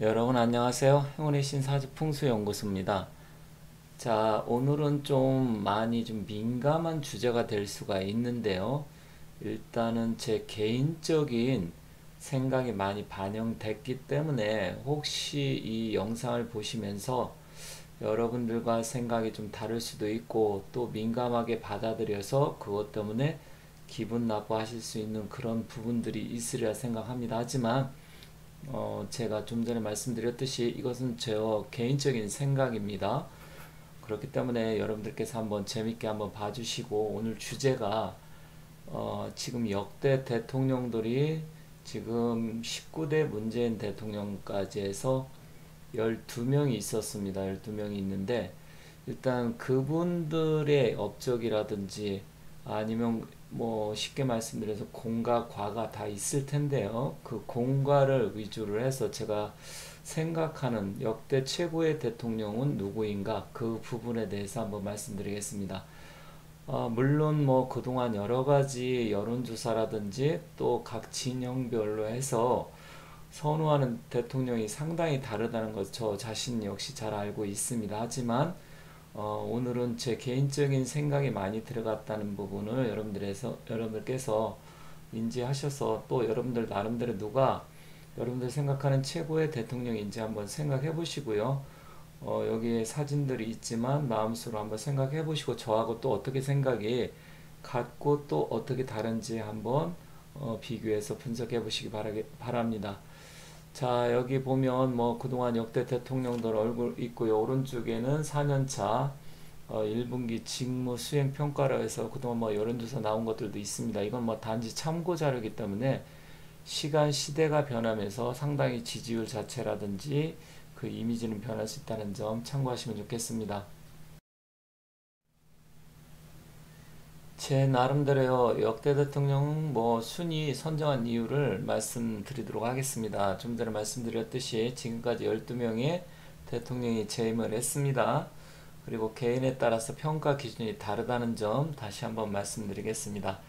여러분 안녕하세요. 행운의 신사주 풍수연구소입니다. 자, 오늘은 좀 많이 좀 민감한 주제가 될 수가 있는데요. 일단은 제 개인적인 생각이 많이 반영됐기 때문에 혹시 이 영상을 보시면서 여러분들과 생각이 좀 다를 수도 있고 또 민감하게 받아들여서 그것 때문에 기분 나빠하실 수 있는 그런 부분들이 있으리라 생각합니다. 하지만 제가 좀 전에 말씀드렸듯이 이것은 제 개인적인 생각입니다. 그렇기 때문에 여러분들께서 한번 재밌게 한번 봐주시고 오늘 주제가 지금 역대 대통령들이 지금 19대 문재인 대통령까지 해서 12명이 있었습니다. 12명이 있는데 일단 그분들의 업적이라든지 아니면 뭐 쉽게 말씀드려서 공과 과가 다 있을 텐데요. 그 공과를 위주로 해서 제가 생각하는 역대 최고의 대통령은 누구인가 그 부분에 대해서 한번 말씀드리겠습니다. 물론 뭐 그동안 여러 가지 여론조사라든지 또 각 진영별로 해서 선호하는 대통령이 상당히 다르다는 것 저 자신 역시 잘 알고 있습니다. 하지만 오늘은 제 개인적인 생각이 많이 들어갔다는 부분을 여러분들께서 인지하셔서 또 여러분들 나름대로 누가 여러분들 생각하는 최고의 대통령인지 한번 생각해 보시고요. 여기에 사진들이 있지만 마음속으로 한번 생각해 보시고 저하고 또 어떻게 생각이 같고 또 어떻게 다른지 한번 비교해서 분석해 보시기 바랍니다. 자, 여기 보면 뭐 그동안 역대 대통령들 얼굴 있고요. 오른쪽에는 4년차 1분기 직무 수행 평가로 해서 그동안 뭐 여론조사 나온 것들도 있습니다. 이건 뭐 단지 참고 자료이기 때문에 시간 시대가 변하면서 상당히 지지율 자체라든지 그 이미지는 변할 수 있다는 점 참고하시면 좋겠습니다. 제 나름대로요, 역대 대통령 뭐 순위 선정한 이유를 말씀드리도록 하겠습니다. 좀 전에 말씀드렸듯이 지금까지 12명의 대통령이 재임을 했습니다. 그리고 개인에 따라서 평가 기준이 다르다는 점 다시 한번 말씀드리겠습니다.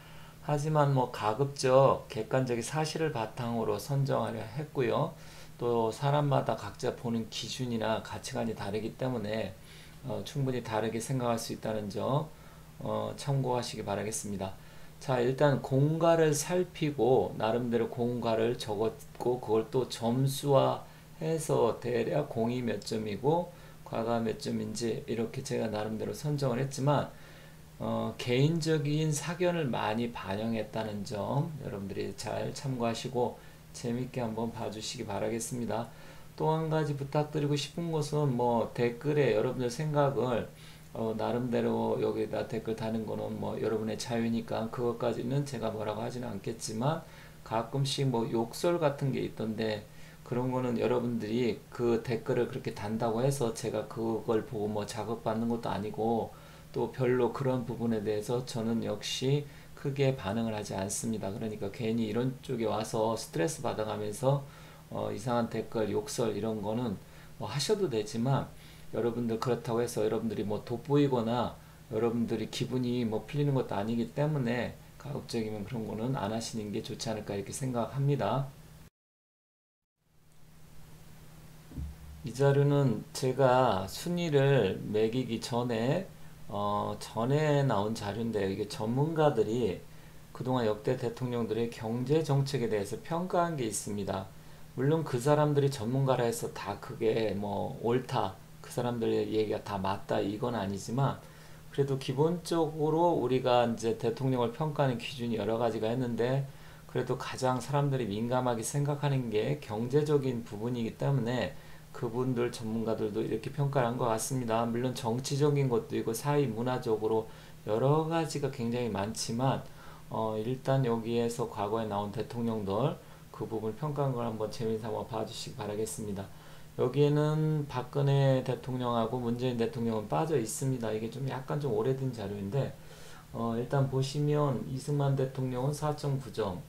하지만 뭐 가급적 객관적인 사실을 바탕으로 선정하려 했고요. 또 사람마다 각자 보는 기준이나 가치관이 다르기 때문에 충분히 다르게 생각할 수 있다는 점 참고하시기 바라겠습니다. 자, 일단 공과를 살피고 나름대로 공과를 적었고 그걸 또 점수화해서 대략 공이 몇 점이고 과가 몇 점인지 이렇게 제가 나름대로 선정을 했지만 개인적인 사견을 많이 반영했다는 점 여러분들이 잘 참고하시고 재밌게 한번 봐주시기 바라겠습니다. 또 한 가지 부탁드리고 싶은 것은 뭐 댓글에 여러분들 생각을 나름대로 여기다 댓글 다는 거는 뭐 여러분의 자유니까 그것까지는 제가 뭐라고 하지는 않겠지만 가끔씩 뭐 욕설 같은 게 있던데 그런 거는 여러분들이 그 댓글을 그렇게 단다고 해서 제가 그걸 보고 뭐 자극받는 것도 아니고 또 별로 그런 부분에 대해서 저는 역시 크게 반응을 하지 않습니다. 그러니까 괜히 이런 쪽에 와서 스트레스 받아가면서 이상한 댓글, 욕설 이런 거는 뭐 하셔도 되지만 여러분들 그렇다고 해서 여러분들이 뭐 돋보이거나 여러분들이 기분이 뭐 풀리는 것도 아니기 때문에 가급적이면 그런 거는 안 하시는 게 좋지 않을까 이렇게 생각합니다. 이 자료는 제가 순위를 매기기 전에 전에 나온 자료인데요. 이게 전문가들이 그동안 역대 대통령들의 경제 정책에 대해서 평가한 게 있습니다. 물론 그 사람들이 전문가라 해서 다 그게 뭐 옳다, 그 사람들의 얘기가 다 맞다 이건 아니지만 그래도 기본적으로 우리가 이제 대통령을 평가하는 기준이 여러 가지가 있는데 그래도 가장 사람들이 민감하게 생각하는 게 경제적인 부분이기 때문에 그분들 전문가들도 이렇게 평가를 한 것 같습니다. 물론 정치적인 것도 있고 사회 문화적으로 여러 가지가 굉장히 많지만 일단 여기에서 과거에 나온 대통령들 그 부분 평가한 걸 한번 재미있어 한번 봐주시기 바라겠습니다. 여기에는 박근혜 대통령하고 문재인 대통령은 빠져 있습니다. 이게 좀 약간 좀 오래된 자료인데 일단 보시면 이승만 대통령은 4.9점,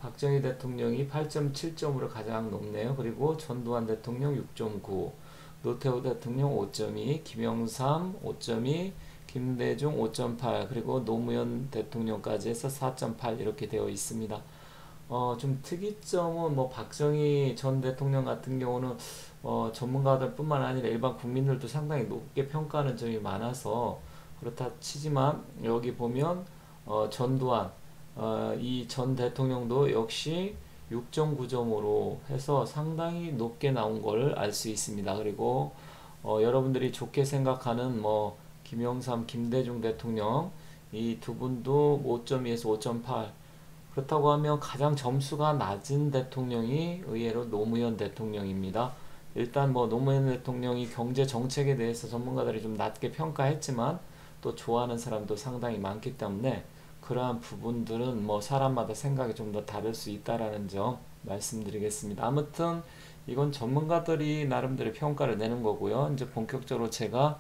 박정희 대통령이 8.7점으로 가장 높네요. 그리고 전두환 대통령 6.9, 노태우 대통령 5.2, 김영삼 5.2, 김대중 5.8, 그리고 노무현 대통령까지 해서 4.8 이렇게 되어 있습니다. 좀 특이점은 뭐 박정희 전 대통령 같은 경우는 전문가들 뿐만 아니라 일반 국민들도 상당히 높게 평가하는 점이 많아서 그렇다 치지만 여기 보면 전두환 이 전 대통령도 역시 6.9점으로 해서 상당히 높게 나온 걸 알 수 있습니다. 그리고 여러분들이 좋게 생각하는 뭐 김영삼, 김대중 대통령 이 두 분도 5.2에서 5.8 그렇다고 하면 가장 점수가 낮은 대통령이 의외로 노무현 대통령입니다. 일단 뭐 노무현 대통령이 경제 정책에 대해서 전문가들이 좀 낮게 평가했지만 또 좋아하는 사람도 상당히 많기 때문에 그러한 부분들은 뭐 사람마다 생각이 좀 더 다를 수 있다라는 점 말씀드리겠습니다. 아무튼 이건 전문가들이 나름대로 평가를 내는 거고요. 이제 본격적으로 제가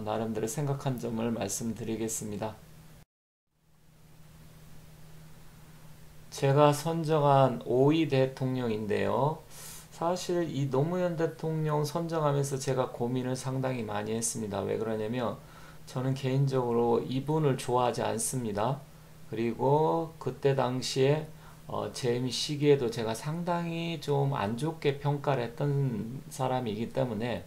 나름대로 생각한 점을 말씀드리겠습니다. 제가 선정한 5위 대통령인데요. 사실 이 노무현 대통령 선정하면서 제가 고민을 상당히 많이 했습니다. 왜 그러냐면 저는 개인적으로 이분을 좋아하지 않습니다. 그리고 그때 당시에 재임 시기에도 제가 상당히 좀 안 좋게 평가를 했던 사람이기 때문에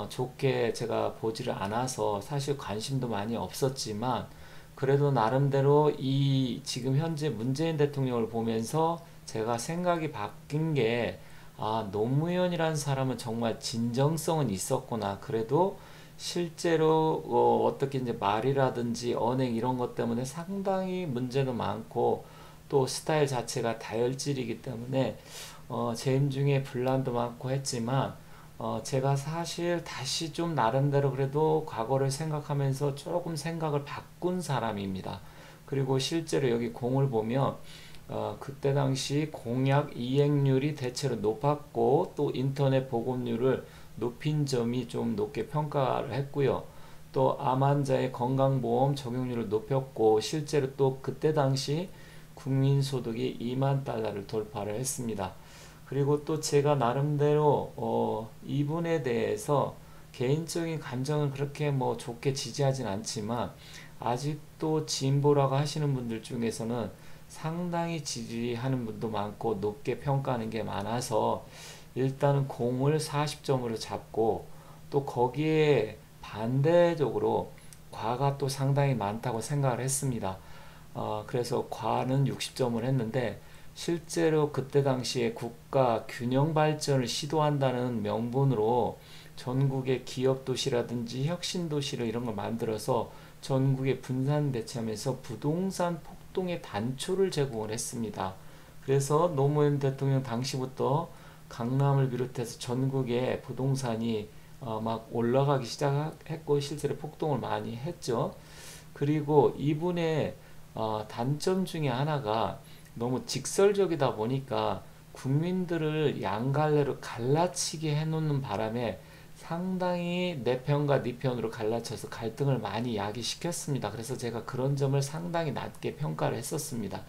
좋게 제가 보지를 않아서 사실 관심도 많이 없었지만 그래도 나름대로 이 지금 현재 문재인 대통령을 보면서 제가 생각이 바뀐 게 노무현이라는 사람은 정말 진정성은 있었구나. 그래도 실제로 어떻게 이제 말이라든지 언행 이런 것 때문에 상당히 문제도 많고 또 스타일 자체가 다혈질이기 때문에 재임 중에 분란도 많고 했지만 제가 사실 다시 좀 나름대로 그래도 과거를 생각하면서 조금 생각을 바꾼 사람입니다. 그리고 실제로 여기 공을 보면 그때 당시 공약 이행률이 대체로 높았고 또 인터넷 보급률을 높인 점이 좀 높게 평가를 했고요. 또 암 환자의 건강보험 적용률을 높였고 실제로 또 그때 당시 국민소득이 2만 달러를 돌파를 했습니다. 그리고 또 제가 나름대로 이분에 대해서 개인적인 감정은 그렇게 뭐 좋게 지지하진 않지만 아직도 진보라고 하시는 분들 중에서는 상당히 지지하는 분도 많고 높게 평가하는 게 많아서 일단은 공을 40점으로 잡고 또 거기에 반대적으로 과가 또 상당히 많다고 생각을 했습니다. 그래서 과는 60점을 했는데 실제로 그때 당시에 국가 균형 발전을 시도한다는 명분으로 전국의 기업 도시라든지 혁신 도시를 이런 걸 만들어서 전국에 분산 배치하면서 부동산 폭동의 단초를 제공을 했습니다. 그래서 노무현 대통령 당시부터 강남을 비롯해서 전국에 부동산이 막 올라가기 시작했고 실제로 폭동을 많이 했죠. 그리고 이분의 단점 중에 하나가 너무 직설적이다 보니까 국민들을 양갈래로 갈라치게 해놓는 바람에 상당히 내 편과 네 편으로 갈라쳐서 갈등을 많이 야기시켰습니다. 그래서 제가 그런 점을 상당히 낮게 평가를 했었습니다.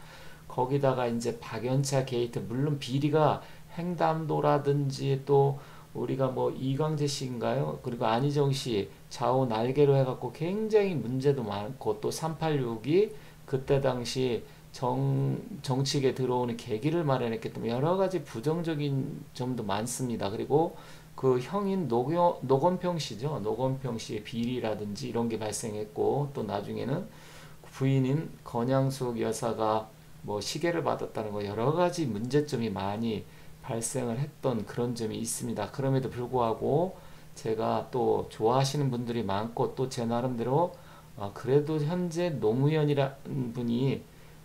거기다가 이제 박연차 게이트, 물론 비리가 횡담도라든지 또 우리가 뭐 이광재 씨인가요? 그리고 안희정 씨 좌우 날개로 해갖고 굉장히 문제도 많고 또 386이 그때 당시 정치계 들어오는 계기를 마련했기 때문에 여러 가지 부정적인 점도 많습니다. 그리고 그 형인 노건평 씨죠. 노건평 씨의 비리라든지 이런 게 발생했고 또 나중에는 부인인 건양숙 여사가 뭐 시계를 받았다는 거 여러 가지 문제점이 많이 발생을 했던 그런 점이 있습니다. 그럼에도 불구하고 제가 또 좋아하시는 분들이 많고 또 제 나름대로 그래도 현재 노무현이라는 분이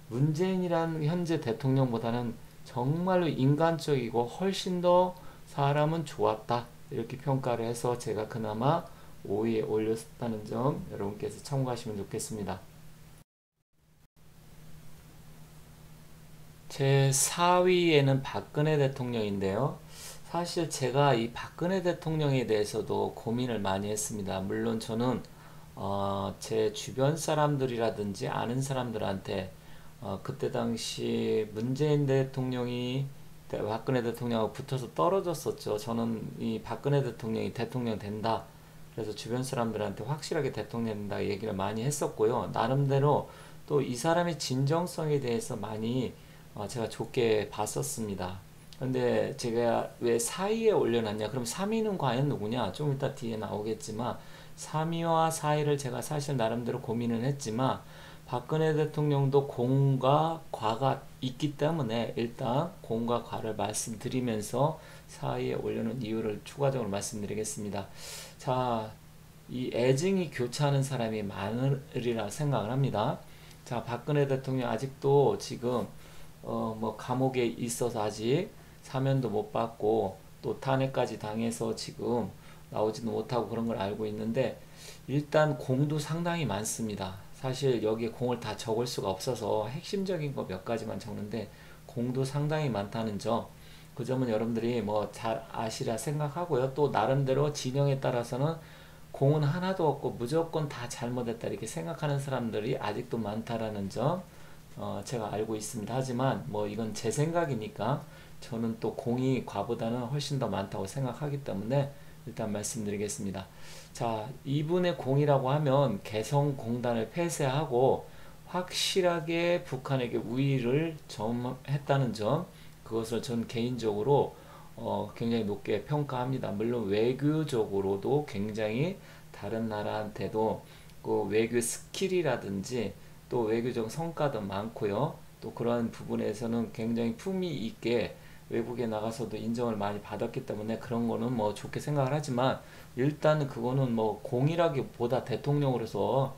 문재인이라는 현재 대통령보다는 정말로 인간적이고 훨씬 더 사람은 좋았다 이렇게 평가를 해서 제가 그나마 5위에 올렸다는 점 여러분께서 참고하시면 좋겠습니다. 제 4위에는 박근혜 대통령인데요. 사실 제가 이 박근혜 대통령에 대해서도 고민을 많이 했습니다. 물론 저는 제 주변 사람들이라든지 아는 사람들한테 그때 당시 문재인 대통령이 박근혜 대통령하고 붙어서 떨어졌었죠. 저는 이 박근혜 대통령이 대통령 된다. 그래서 주변 사람들한테 확실하게 대통령 된다 얘기를 많이 했었고요. 나름대로 또 이 사람의 진정성에 대해서 많이 제가 좋게 봤었습니다. 근데 제가 왜 4위에 올려놨냐? 그럼 3위는 과연 누구냐? 좀 이따 뒤에 나오겠지만 3위와 4위를 제가 사실 나름대로 고민을 했지만 박근혜 대통령도 공과 과가 있기 때문에 일단 공과 과를 말씀드리면서 4위에 올려놓은 이유를 추가적으로 말씀드리겠습니다. 자, 이 애증이 교차하는 사람이 많으리라 생각을 합니다. 자, 박근혜 대통령 아직도 지금 뭐 감옥에 있어서 아직 사면도 못 받고 또 탄핵까지 당해서 지금 나오지도 못하고 그런 걸 알고 있는데 일단 공도 상당히 많습니다. 사실 여기에 공을 다 적을 수가 없어서 핵심적인 거 몇 가지만 적는데 공도 상당히 많다는 점, 그 점은 여러분들이 뭐 잘 아시라 생각하고요. 또 나름대로 진영에 따라서는 공은 하나도 없고 무조건 다 잘못했다 이렇게 생각하는 사람들이 아직도 많다라는 점 제가 알고 있습니다. 하지만 뭐 이건 제 생각이니까 저는 또 공이 과보다는 훨씬 더 많다고 생각하기 때문에 일단 말씀드리겠습니다. 자, 이분의 공이라고 하면 개성공단을 폐쇄하고 확실하게 북한에게 우위를 점했다는 점, 그것을 전 개인적으로 굉장히 높게 평가합니다. 물론 외교적으로도 굉장히 다른 나라한테도 그 외교 스킬이라든지 또 외교적 성과도 많고요. 또 그러한 부분에서는 굉장히 품위 있게 외국에 나가서도 인정을 많이 받았기 때문에 그런 거는 뭐 좋게 생각을 하지만 일단 그거는 뭐 공이라기보다 대통령으로서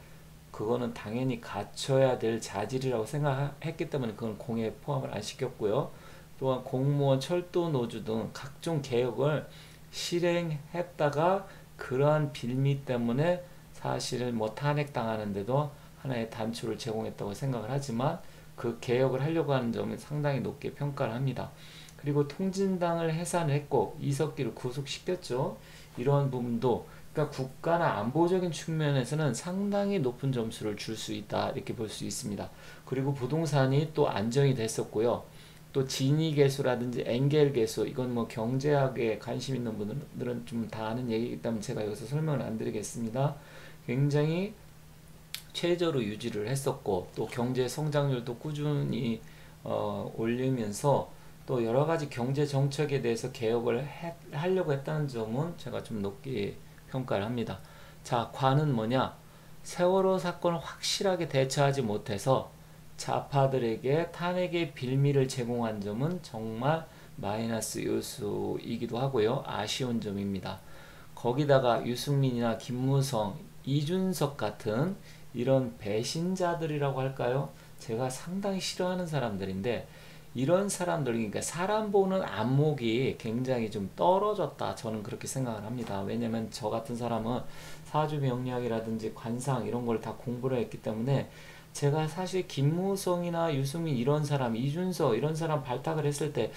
그거는 당연히 갖춰야 될 자질이라고 생각했기 때문에 그건 공에 포함을 안 시켰고요. 또한 공무원, 철도, 노조 등 각종 개혁을 실행했다가 그러한 빌미 때문에 사실은 뭐 탄핵당하는데도 하나의 단초를 제공했다고 생각을 하지만 그 개혁을 하려고 하는 점은 상당히 높게 평가를 합니다. 그리고 통진당을 해산했고 이석기를 구속시켰죠. 이러한 부분도 그러니까 국가나 안보적인 측면에서는 상당히 높은 점수를 줄 수 있다 이렇게 볼 수 있습니다. 그리고 부동산이 또 안정이 됐었고요. 또 진위 개수라든지 엔겔 개수, 이건 뭐 경제학에 관심 있는 분들은 좀 다 아는 얘기이기 때문에 제가 여기서 설명을 안 드리겠습니다. 굉장히 최저로 유지를 했었고 또 경제 성장률도 꾸준히 올리면서 또 여러 가지 경제 정책에 대해서 개혁을 하려고 했다는 점은 제가 좀 높게 평가를 합니다. 자, 과는 뭐냐? 세월호 사건을 확실하게 대처하지 못해서 좌파들에게 탄핵의 빌미를 제공한 점은 정말 마이너스 요소이기도 하고요. 아쉬운 점입니다. 거기다가 유승민이나 김무성, 이준석 같은 이런 배신자들이라고 할까요? 제가 상당히 싫어하는 사람들인데 이런 사람들, 그러니까 사람 보는 안목이 굉장히 좀 떨어졌다. 저는 그렇게 생각을 합니다. 왜냐면 저 같은 사람은 사주명리학이라든지 관상 이런 걸 다 공부를 했기 때문에 제가 사실 김무성이나 유승민 이런 사람, 이준석 이런 사람 발탁을 했을 때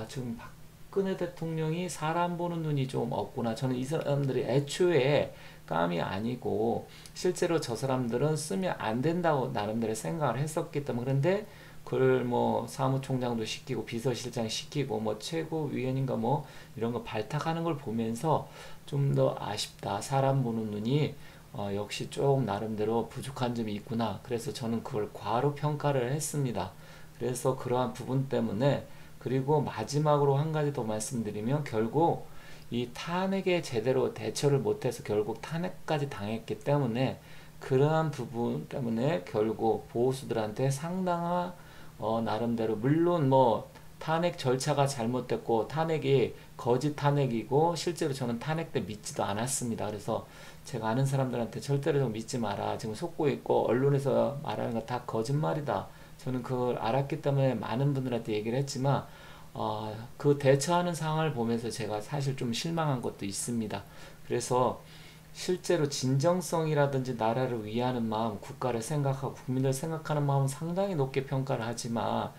지금 박근혜 대통령이 사람 보는 눈이 좀 없구나. 저는 이 사람들이 애초에 깜이 아니고 실제로 저 사람들은 쓰면 안 된다고 나름대로 생각을 했었기 때문에 그런데 그걸 뭐 사무총장도 시키고 비서실장 시키고 뭐 최고위원인가 뭐 이런 거 발탁하는 걸 보면서 좀 더 아쉽다. 사람 보는 눈이 역시 좀 나름대로 부족한 점이 있구나. 그래서 저는 그걸 과로 평가를 했습니다. 그래서 그러한 부분 때문에 그리고 마지막으로 한 가지 더 말씀드리면 결국 이 탄핵에 제대로 대처를 못해서 결국 탄핵까지 당했기 때문에 그러한 부분 때문에 결국 보수들한테 상당한 나름대로 물론 뭐 탄핵 절차가 잘못됐고 탄핵이 거짓 탄핵이고 실제로 저는 탄핵 때 믿지도 않았습니다. 그래서 제가 아는 사람들한테 절대로 믿지 마라. 지금 속고 있고 언론에서 말하는 거 다 거짓말이다. 저는 그걸 알았기 때문에 많은 분들한테 얘기를 했지만 그 대처하는 상황을 보면서 제가 사실 좀 실망한 것도 있습니다. 그래서 실제로 진정성이라든지 나라를 위하는 마음, 국가를 생각하고 국민을 생각하는 마음은 상당히 높게 평가를 하지만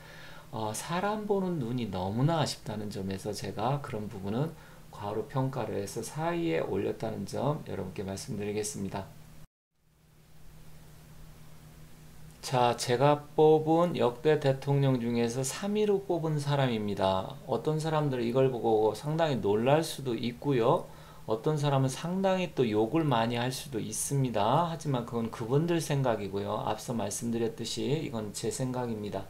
사람 보는 눈이 너무나 아쉽다는 점에서 제가 그런 부분은 과로 평가를 해서 4위에 올렸다는 점 여러분께 말씀드리겠습니다. 자, 제가 뽑은 역대 대통령 중에서 3위로 뽑은 사람입니다. 어떤 사람들은 이걸 보고 상당히 놀랄 수도 있고요. 어떤 사람은 상당히 또 욕을 많이 할 수도 있습니다. 하지만 그건 그분들 생각이고요. 앞서 말씀드렸듯이 이건 제 생각입니다.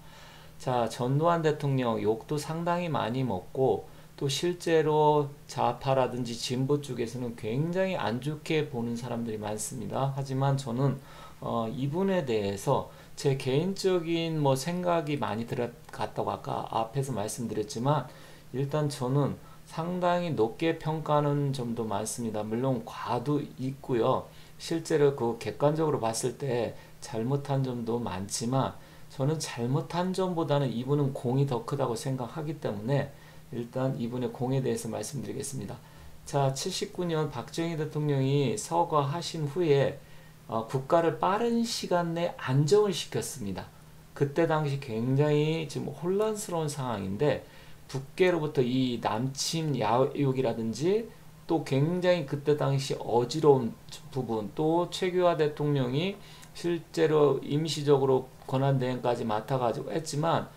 자, 전두환 대통령 욕도 상당히 많이 먹고 또 실제로 좌파라든지 진보 쪽에서는 굉장히 안 좋게 보는 사람들이 많습니다. 하지만 저는 이분에 대해서 제 개인적인 뭐 생각이 많이 들어갔다고 아까 앞에서 말씀드렸지만 일단 저는 상당히 높게 평가하는 점도 많습니다. 물론 과도 있고요. 실제로 그 객관적으로 봤을 때 잘못한 점도 많지만 저는 잘못한 점보다는 이분은 공이 더 크다고 생각하기 때문에 일단 이분의 공에 대해서 말씀드리겠습니다. 자, 79년 박정희 대통령이 서거하신 후에 국가를 빠른 시간 내에 안정을 시켰습니다. 그때 당시 굉장히 지금 혼란스러운 상황인데 북계로부터 이 남침 야욕이라든지 또 굉장히 그때 당시 어지러운 부분 또 최규하 대통령이 실제로 임시적으로 권한대행까지 맡아가지고 했지만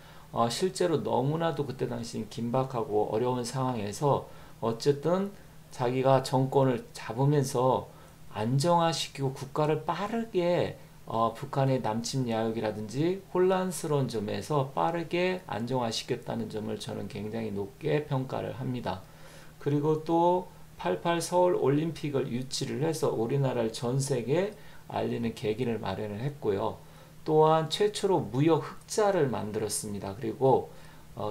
실제로 너무나도 그때 당시 긴박하고 어려운 상황에서 어쨌든 자기가 정권을 잡으면서 안정화시키고 국가를 빠르게 북한의 남침 야욕이라든지 혼란스러운 점에서 빠르게 안정화시켰다는 점을 저는 굉장히 높게 평가를 합니다. 그리고 또 88 서울 올림픽을 유치를 해서 우리나라를 전 세계에 알리는 계기를 마련을 했고요. 또한 최초로 무역 흑자를 만들었습니다. 그리고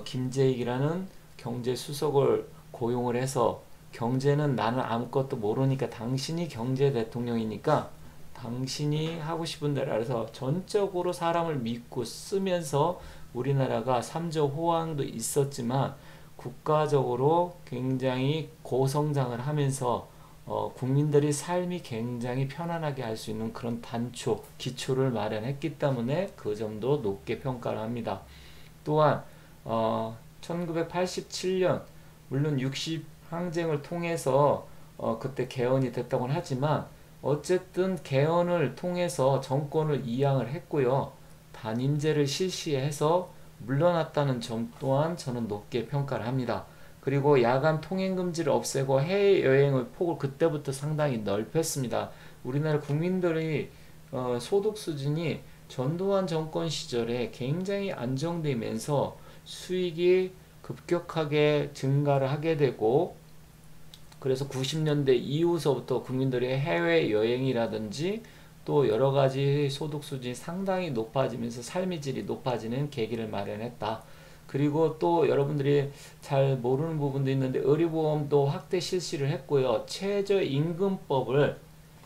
김재익이라는 경제수석을 고용을 해서 경제는 나는 아무것도 모르니까 당신이 경제 대통령이니까 당신이 하고 싶은 대로 해서 전적으로 사람을 믿고 쓰면서 우리나라가 3조 호황도 있었지만 국가적으로 굉장히 고성장을 하면서 국민들이 삶이 굉장히 편안하게 할 수 있는 그런 단초, 기초를 마련했기 때문에 그 점도 높게 평가를 합니다. 또한 1987년 물론 60 항쟁을 통해서 그때 개헌이 됐다고는 하지만 어쨌든 개헌을 통해서 정권을 이양을 했고요. 단임제를 실시해서 물러났다는 점 또한 저는 높게 평가를 합니다. 그리고 야간 통행 금지를 없애고 해외여행의 폭을 그때부터 상당히 넓혔습니다. 우리나라 국민들의 소득 수준이 전두환 정권 시절에 굉장히 안정되면서 수익이 급격하게 증가를 하게 되고 그래서 90년대 이후서부터 국민들의 해외여행이라든지 또 여러가지 소득 수준이 상당히 높아지면서 삶의 질이 높아지는 계기를 마련했다. 그리고 또 여러분들이 잘 모르는 부분도 있는데 의료보험도 확대 실시를 했고요. 최저임금법을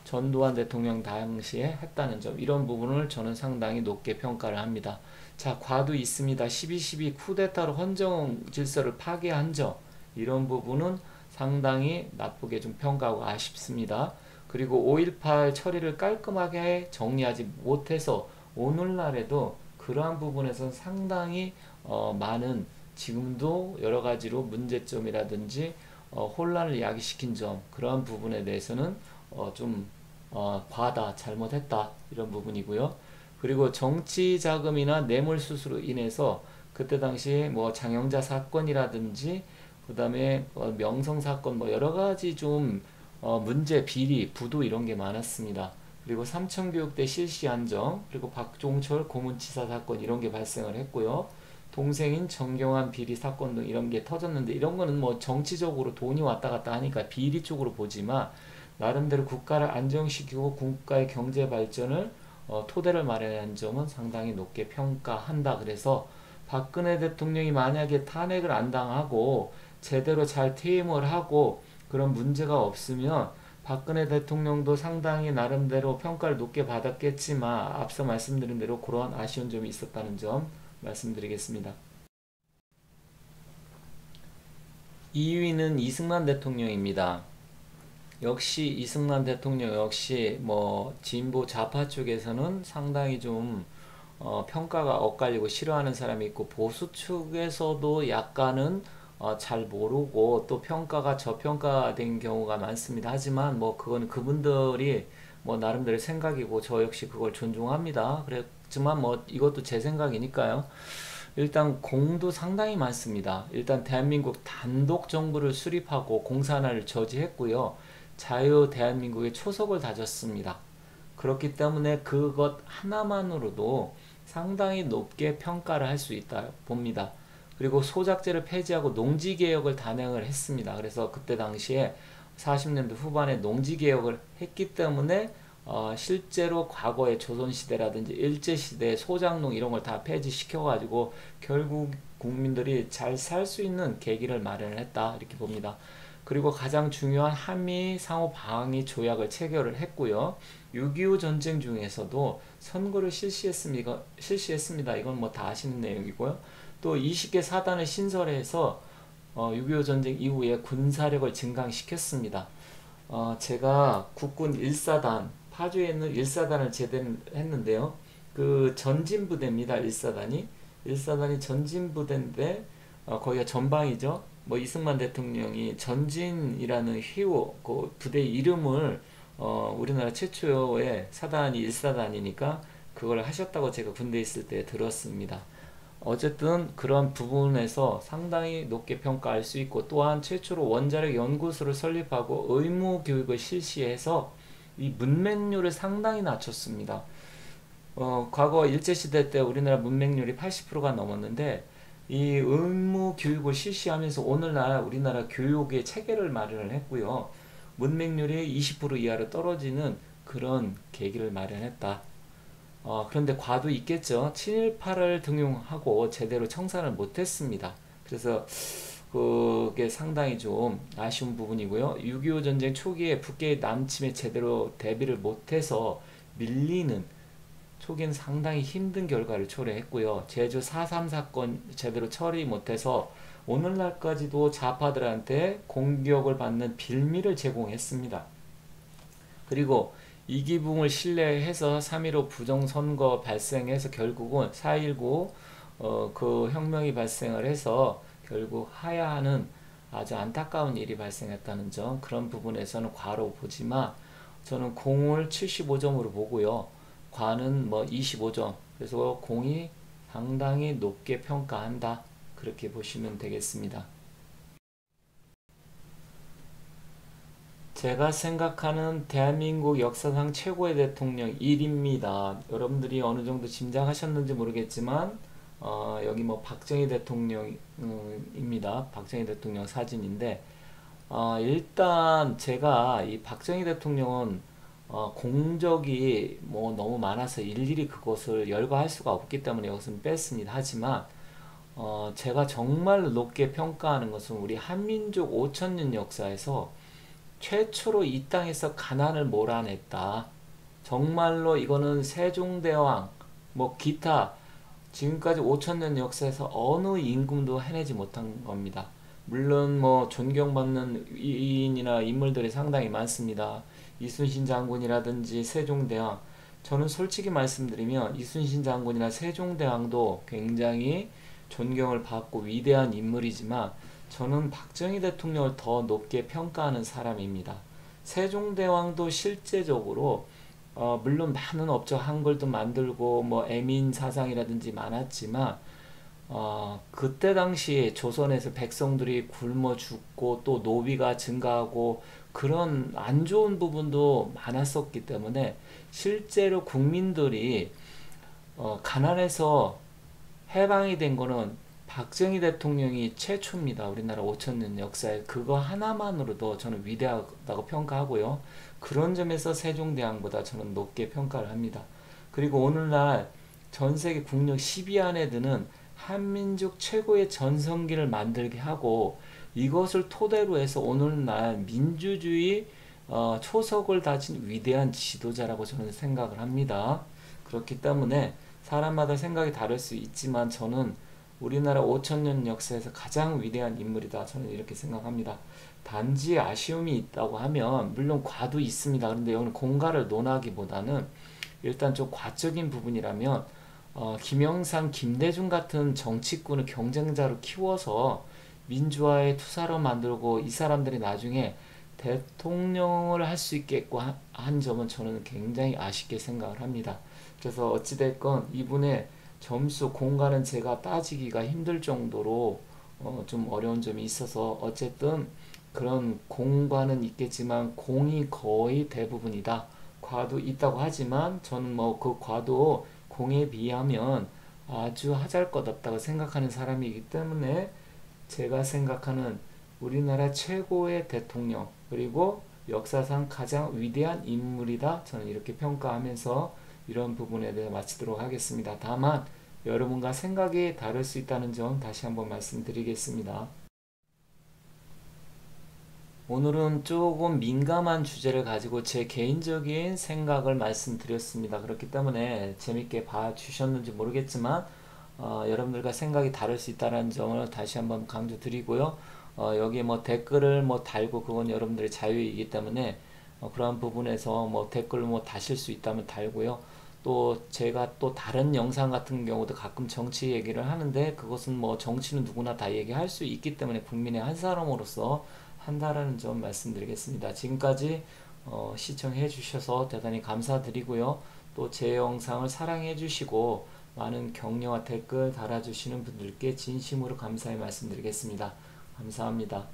전두환 대통령 당시에 했다는 점 이런 부분을 저는 상당히 높게 평가를 합니다. 자, 과도 있습니다. 12.12 쿠데타로 헌정 질서를 파괴한 점 이런 부분은 상당히 나쁘게 좀 평가하고 아쉽습니다. 그리고 5.18 처리를 깔끔하게 정리하지 못해서 오늘날에도 그러한 부분에서는 상당히 많은 지금도 여러 가지로 문제점이라든지 혼란을 야기시킨 점 그러한 부분에 대해서는 과다 잘못했다 이런 부분이고요. 그리고 정치 자금이나 뇌물 수수로 인해서 그때 당시 뭐 장영자 사건이라든지 그 다음에 명성 사건 뭐 여러 가지 좀 문제 비리 부도 이런 게 많았습니다. 그리고 삼천교육대 실시 안정 그리고 박종철 고문치사 사건 이런 게 발생을 했고요. 동생인 정경환 비리 사건 등 이런 게 터졌는데 이런 거는 뭐 정치적으로 돈이 왔다 갔다 하니까 비리 쪽으로 보지만 나름대로 국가를 안정시키고 국가의 경제 발전을 토대를 마련한 점은 상당히 높게 평가한다. 그래서 박근혜 대통령이 만약에 탄핵을 안 당하고 제대로 잘 퇴임을 하고 그런 문제가 없으면 박근혜 대통령도 상당히 나름대로 평가를 높게 받았겠지만 앞서 말씀드린 대로 그러한 아쉬운 점이 있었다는 점 말씀드리겠습니다. 2위는 이승만 대통령입니다. 역시 이승만 대통령 역시 뭐 진보 좌파 쪽에서는 상당히 좀 평가가 엇갈리고 싫어하는 사람이 있고 보수 측에서도 약간은 잘 모르고 또 평가가 저평가된 경우가 많습니다. 하지만 뭐 그건 그분들이 뭐 나름대로 생각이고 저 역시 그걸 존중합니다. 그렇지만 뭐 이것도 제 생각이니까요. 일단 공도 상당히 많습니다. 일단 대한민국 단독 정부를 수립하고 공산화를 저지했고요. 자유 대한민국의 초석을 다졌습니다. 그렇기 때문에 그것 하나만으로도 상당히 높게 평가를 할 수 있다 봅니다. 그리고 소작제를 폐지하고 농지개혁을 단행을 했습니다. 그래서 그때 당시에 40년대 후반에 농지개혁을 했기 때문에 실제로 과거의 조선시대라든지 일제시대 소작농 이런 걸 다 폐지시켜가지고 결국 국민들이 잘 살 수 있는 계기를 마련을 했다 이렇게 봅니다. 그리고 가장 중요한 한미 상호 방위 조약을 체결을 했고요. 6.25 전쟁 중에서도 선거를 실시했습니다. 이건 뭐 다 아시는 내용이고요. 또 20개 사단을 신설해서 6.25 전쟁 이후에 군사력을 증강시켰습니다. 제가 국군 1사단, 파주에 있는 1사단을 제대했는데요. 그 전진부대입니다. 1사단이 전진부대인데 거기가 전방이죠. 뭐 이승만 대통령이 전진이라는 휘호, 그 부대 이름을 우리나라 최초의 사단이 1사단이니까 그걸 하셨다고 제가 군대에 있을 때 들었습니다. 어쨌든 그런 부분에서 상당히 높게 평가할 수 있고 또한 최초로 원자력 연구소를 설립하고 의무 교육을 실시해서 이 문맹률을 상당히 낮췄습니다. 과거 일제시대 때 우리나라 문맹률이 80%가 넘었는데 이 의무 교육을 실시하면서 오늘날 우리나라 교육의 체계를 마련을 했고요. 문맹률이 20% 이하로 떨어지는 그런 계기를 마련했다. 그런데 과도 있겠죠. 친일파를 등용하고 제대로 청산을 못했습니다. 그래서 그게 상당히 좀 아쉬운 부분이고요. 6.25 전쟁 초기에 북괴의 남침에 제대로 대비를 못해서 밀리는 초기엔 상당히 힘든 결과를 초래했고요. 제주 4.3 사건 제대로 처리 못해서 오늘날까지도 좌파들한테 공격을 받는 빌미를 제공했습니다. 그리고 이기붕을 신뢰해서 3.15 부정선거 발생해서 결국은 4.19 그 혁명이 발생을 해서 결국 하야하는 아주 안타까운 일이 발생했다는 점, 그런 부분에서는 과로 보지만 저는 공을 75점으로 보고요. 과는 뭐 25점. 그래서 공이 상당히 높게 평가한다. 그렇게 보시면 되겠습니다. 제가 생각하는 대한민국 역사상 최고의 대통령 1입니다. 여러분들이 어느 정도 짐작하셨는지 모르겠지만 여기 뭐 박정희 대통령입니다. 박정희 대통령 사진인데 일단 제가 이 박정희 대통령은 공적이 뭐 너무 많아서 일일이 그것을 열거할 수가 없기 때문에 여기서는 뺐습니다. 하지만 제가 정말 높게 평가하는 것은 우리 한민족 5천년 역사에서 최초로 이 땅에서 가난을 몰아냈다. 정말로 이거는 세종대왕, 뭐 기타 지금까지 5천년 역사에서 어느 임금도 해내지 못한 겁니다. 물론 뭐 존경받는 위인이나 인물들이 상당히 많습니다. 이순신 장군이라든지 세종대왕. 저는 솔직히 말씀드리면 이순신 장군이나 세종대왕도 굉장히 존경을 받고 위대한 인물이지만 저는 박정희 대통령을 더 높게 평가하는 사람입니다. 세종대왕도 실제적으로 물론 많은 업적 한글도 만들고 뭐 애민 사상이라든지 많았지만 그때 당시 조선에서 백성들이 굶어 죽고 또 노비가 증가하고 그런 안 좋은 부분도 많았었기 때문에 실제로 국민들이 가난해서 해방이 된 거는 박정희 대통령이 최초입니다. 우리나라 5천년 역사에 그거 하나만으로도 저는 위대하다고 평가하고요. 그런 점에서 세종대왕보다 저는 높게 평가를 합니다. 그리고 오늘날 전 세계 국력 10위 안에 드는 한민족 최고의 전성기를 만들게 하고 이것을 토대로 해서 오늘날 민주주의 초석을 다진 위대한 지도자라고 저는 생각을 합니다. 그렇기 때문에 사람마다 생각이 다를 수 있지만 저는 우리나라 5천년 역사에서 가장 위대한 인물이다. 저는 이렇게 생각합니다. 단지 아쉬움이 있다고 하면 물론 과도 있습니다. 그런데 여기는 공과를 논하기보다는 일단 좀 과적인 부분이라면 김영삼, 김대중 같은 정치꾼을 경쟁자로 키워서 민주화의 투사로 만들고 이 사람들이 나중에 대통령을 할 수 있겠고 한 점은 저는 굉장히 아쉽게 생각을 합니다. 그래서 어찌됐건 이분의 점수 공과는 제가 따지기가 힘들 정도로 좀 어려운 점이 있어서 어쨌든 그런 공과는 있겠지만 공이 거의 대부분이다. 과도 있다고 하지만 저는 뭐 그 과도 공에 비하면 아주 하잘것없다고 생각하는 사람이기 때문에 제가 생각하는 우리나라 최고의 대통령 그리고 역사상 가장 위대한 인물이다. 저는 이렇게 평가하면서 이런 부분에 대해 마치도록 하겠습니다. 다만 여러분과 생각이 다를 수 있다는 점 다시 한번 말씀드리겠습니다. 오늘은 조금 민감한 주제를 가지고 제 개인적인 생각을 말씀드렸습니다. 그렇기 때문에 재밌게 봐주셨는지 모르겠지만 여러분들과 생각이 다를 수 있다는 점을 다시 한번 강조드리고요. 여기 뭐 댓글을 뭐 달고 그건 여러분들의 자유이기 때문에 그러한 부분에서 뭐 댓글을 뭐 다실 수 있다면 달고요. 또 제가 또 다른 영상 같은 경우도 가끔 정치 얘기를 하는데 그것은 뭐 정치는 누구나 다 얘기할 수 있기 때문에 국민의 한 사람으로서 한다라는 점 말씀드리겠습니다. 지금까지 시청해 주셔서 대단히 감사드리고요. 또 제 영상을 사랑해 주시고 많은 격려와 댓글 달아주시는 분들께 진심으로 감사의 말씀드리겠습니다. 감사합니다.